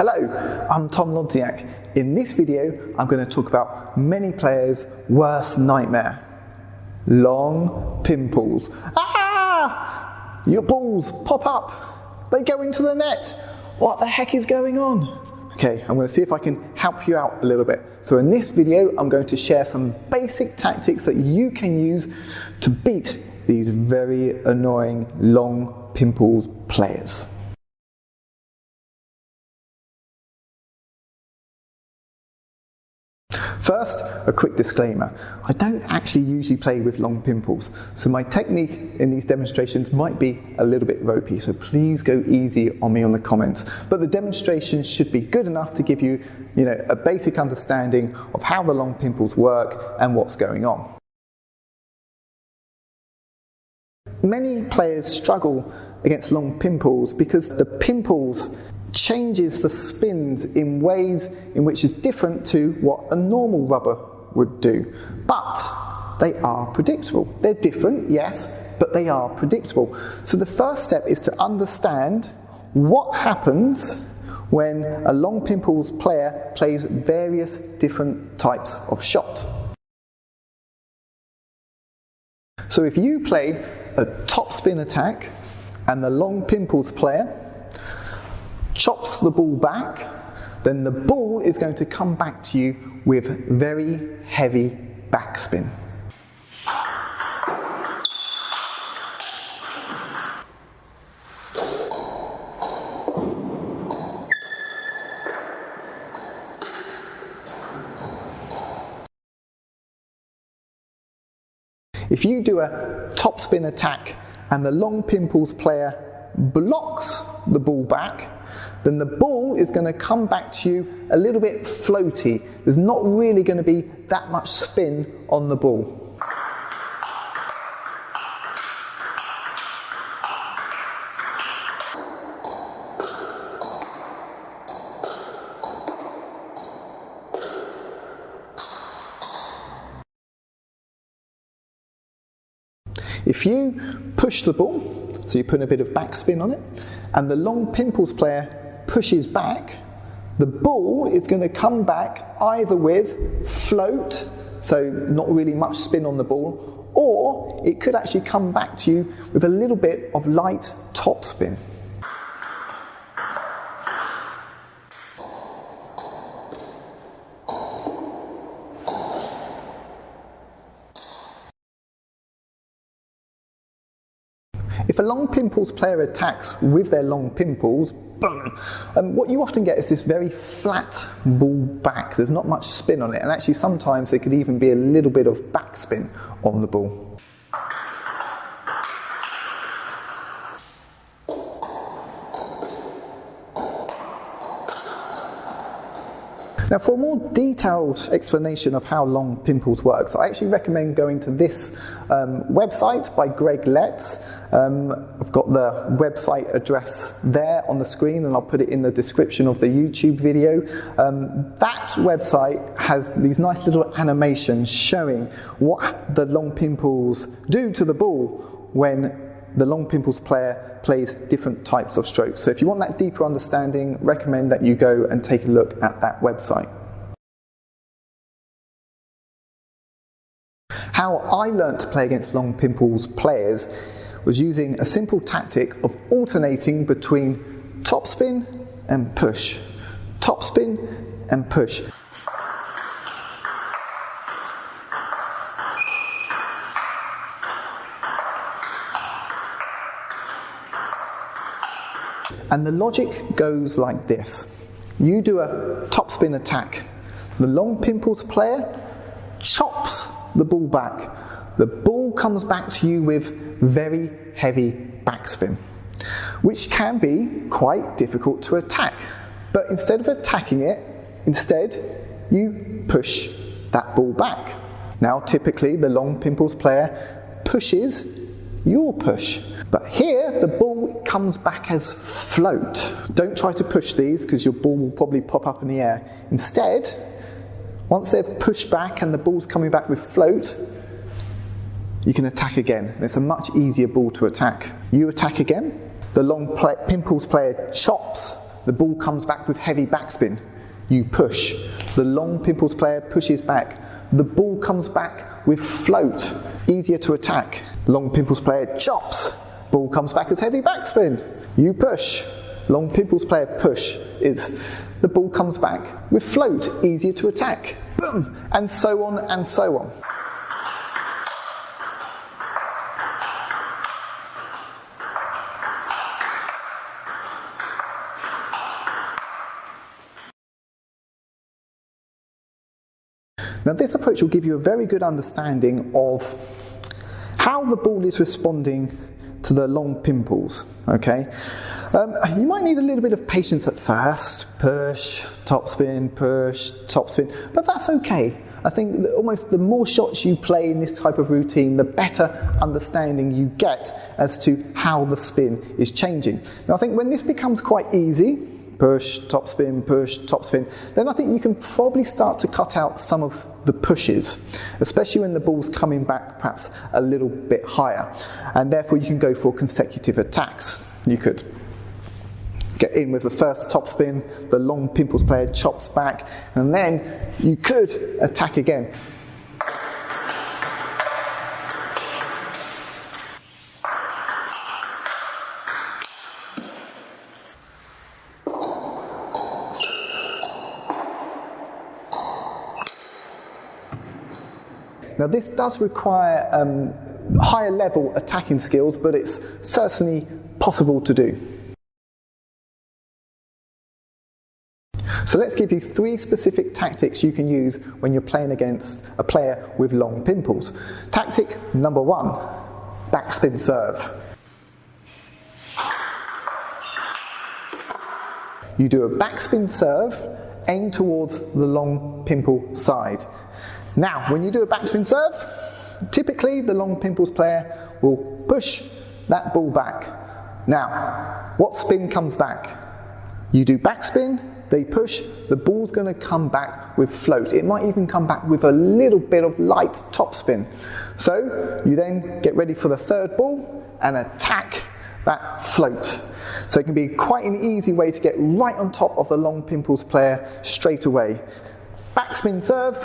Hello, I'm Tom Lodziak. In this video, I'm going to talk about many players' worst nightmare. Long pimples. Ah! Your balls pop up. They go into the net. What the heck is going on? Okay, I'm going to see if I can help you out a little bit. So in this video, I'm going to share some basic tactics that you can use to beat these very annoying long pimples players. First, a quick disclaimer. I don't actually usually play with long pimples, so my technique in these demonstrations might be a little bit ropey, so please go easy on me on the comments. But the demonstrations should be good enough to give you, a basic understanding of how the long pimples work and what's going on. Many players struggle against long pimples because the pimples changes the spins in ways in which is different to what a normal rubber would do. But they are predictable. They're different, yes, but they are predictable. So the first step is to understand what happens when a long pimples player plays various different types of shot. So if you play a topspin attack and the long pimples player chops the ball back, then the ball is going to come back to you with very heavy backspin. If you do a topspin attack and the long pimples player blocks the ball back, then the ball is going to come back to you a little bit floaty. There's not really going to be that much spin on the ball. If you push the ball, so you put a bit of backspin on it, and the long pimples player pushes back, the ball is going to come back either with float, so not really much spin on the ball, or it could actually come back to you with a little bit of light topspin. If a long pimples player attacks with their long pimples, boom, what you often get is this very flat ball back. There's not much spin on it, and actually sometimes there could even be a little bit of backspin on the ball. Now, for a more detailed explanation of how long pimples works, I actually recommend going to this website by Greg Letts. I've got the website address there on the screen, and I'll put it in the description of the YouTube video. That website has these nice little animations showing what the long pimples do to the ball when the long pimples player plays different types of strokes. So if you want that deeper understanding, recommend that you go and take a look at that website. How I learnt to play against long pimples players was using a simple tactic of alternating between topspin and push, topspin and push. And the logic goes like this. You do a topspin attack. The long pimples player chops the ball back. The ball comes back to you with very heavy backspin, which can be quite difficult to attack. But instead of attacking it, you push that ball back. Now typically the long pimples player pushes your push. But here, the ball comes back as float. Don't try to push these because your ball will probably pop up in the air. Instead, once they've pushed back and the ball's coming back with float, you can attack again. And it's a much easier ball to attack. You attack again, the long pimples player chops the ball comes back with heavy backspin. You push. The long Pimples player pushes back. The ball comes back with float, easier to attack. Long Pimples player chops. Ball comes back as heavy backspin. You push. Long Pimples player push is the ball comes back with float, easier to attack. Boom! And so on and so on. Now this approach will give you a very good understanding of how the ball is responding to the long Pimples, okay? You might need a little bit of patience at first. Push, topspin, but that's okay. I think that almost the more shots you play in this type of routine, the better understanding you get as to how the spin is changing. Now I think when this becomes quite easy, push, topspin, then I think you can probably start to cut out some of the pushes, especially when the ball's coming back perhaps a little bit higher. And therefore you can go for consecutive attacks. You could get in with the first topspin, the long Pimples player chops back, and then you could attack again. Now this does require higher level attacking skills, but it's certainly possible to do. So let's give you 3 specific tactics you can use when you're playing against a player with long Pimples. Tactic number 1, backspin serve. You do a backspin serve, aim towards the long Pimple side. Now, when you do a backspin serve, typically the long Pimples player will push that ball back. Now, what spin comes back? You do backspin, they push, the ball's going to come back with float. It might even come back with a little bit of light topspin. So, you then get ready for the third ball and attack that float. So it can be quite an easy way to get right on top of the long Pimples player straight away. Backspin serve,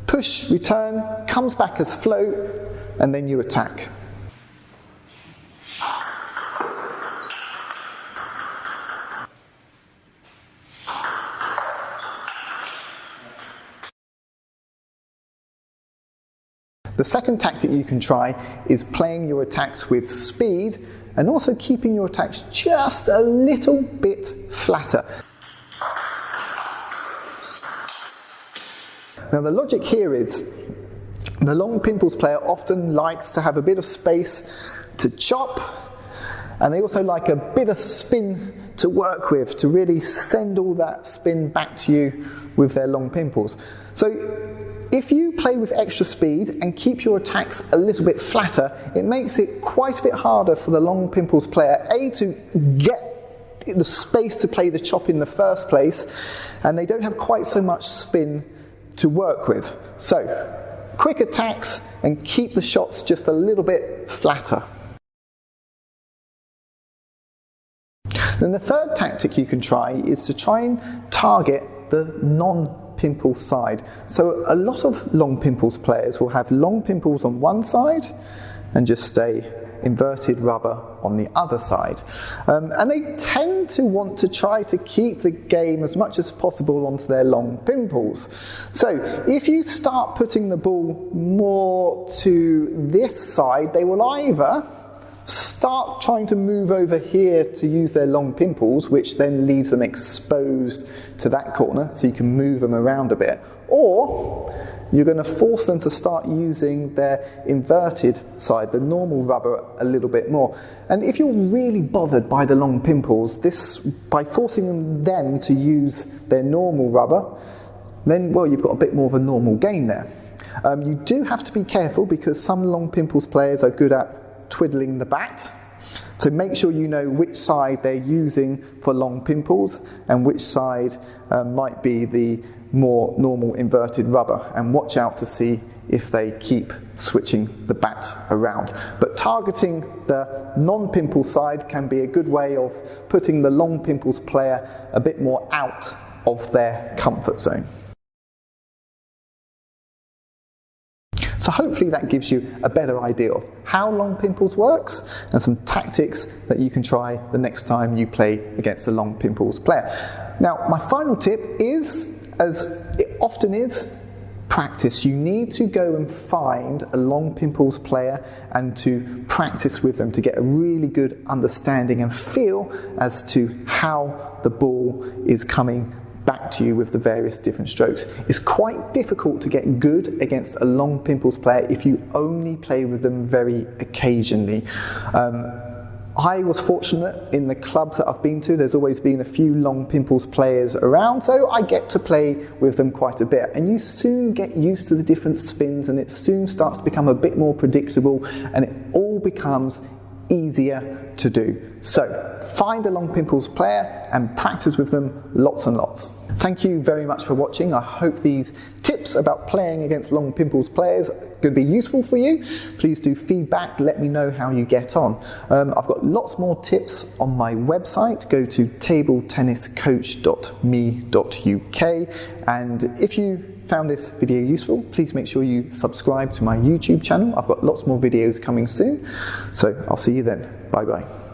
push, return, comes back as float, and then you attack. The second tactic you can try is playing your attacks with speed and also keeping your attacks just a little bit flatter. Now the logic here is the long Pimples player often likes to have a bit of space to chop, and they also like a bit of spin to work with to really send all that spin back to you with their long Pimples. So if you play with extra speed and keep your attacks a little bit flatter, it makes it quite a bit harder for the long Pimples player, A, to get the space to play the chop in the first place, and they don't have quite so much spin to work with. So, quick attacks and keep the shots just a little bit flatter. Then the third tactic you can try is to try and target the non-Pimple side. So a lot of long Pimples players will have long Pimples on one side and just stay inverted rubber on the other side. And they tend to want to try to keep the game as much as possible onto their long Pimples. So if you start putting the ball more to this side, they will either start trying to move over here to use their long Pimples, which then leaves them exposed to that corner, so you can move them around a bit, or you're going to force them to start using their inverted side, the normal rubber, a little bit more. And if you're really bothered by the long Pimples, by forcing them to use their normal rubber, then, well, you've got a bit more of a normal game there. You do have to be careful because some long Pimples players are good at twiddling the bat. So make sure you know which side they're using for long Pimples and which side might be the more normal inverted rubber, and watch out to see if they keep switching the bat around. But targeting the non-pimple side can be a good way of putting the long pimples player a bit more out of their comfort zone. So hopefully that gives you a better idea of how long pimples works and some tactics that you can try the next time you play against a long pimples player. Now, my final tip is, as it often is, practice. You need to go and find a long pimples player and to practice with them to get a really good understanding and feel as to how the ball is coming back to you with the various different strokes. It's quite difficult to get good against a long pimples player if you only play with them very occasionally. I was fortunate in the clubs that I've been to, there's always been a few long pimples players around, so I get to play with them quite a bit. And you soon get used to the different spins and it soon starts to become a bit more predictable and it all becomes easier to do. So find a long pimples player and practice with them lots and lots. Thank you very much for watching. I hope these tips about playing against long pimples players are going to be useful for you. Please do feedback, let me know how you get on. I've got lots more tips on my website. Go to tabletenniscoach.me.uk, and if you found this video useful, please make sure you subscribe to my YouTube channel. I've got lots more videos coming soon, so I'll see you then. Bye bye.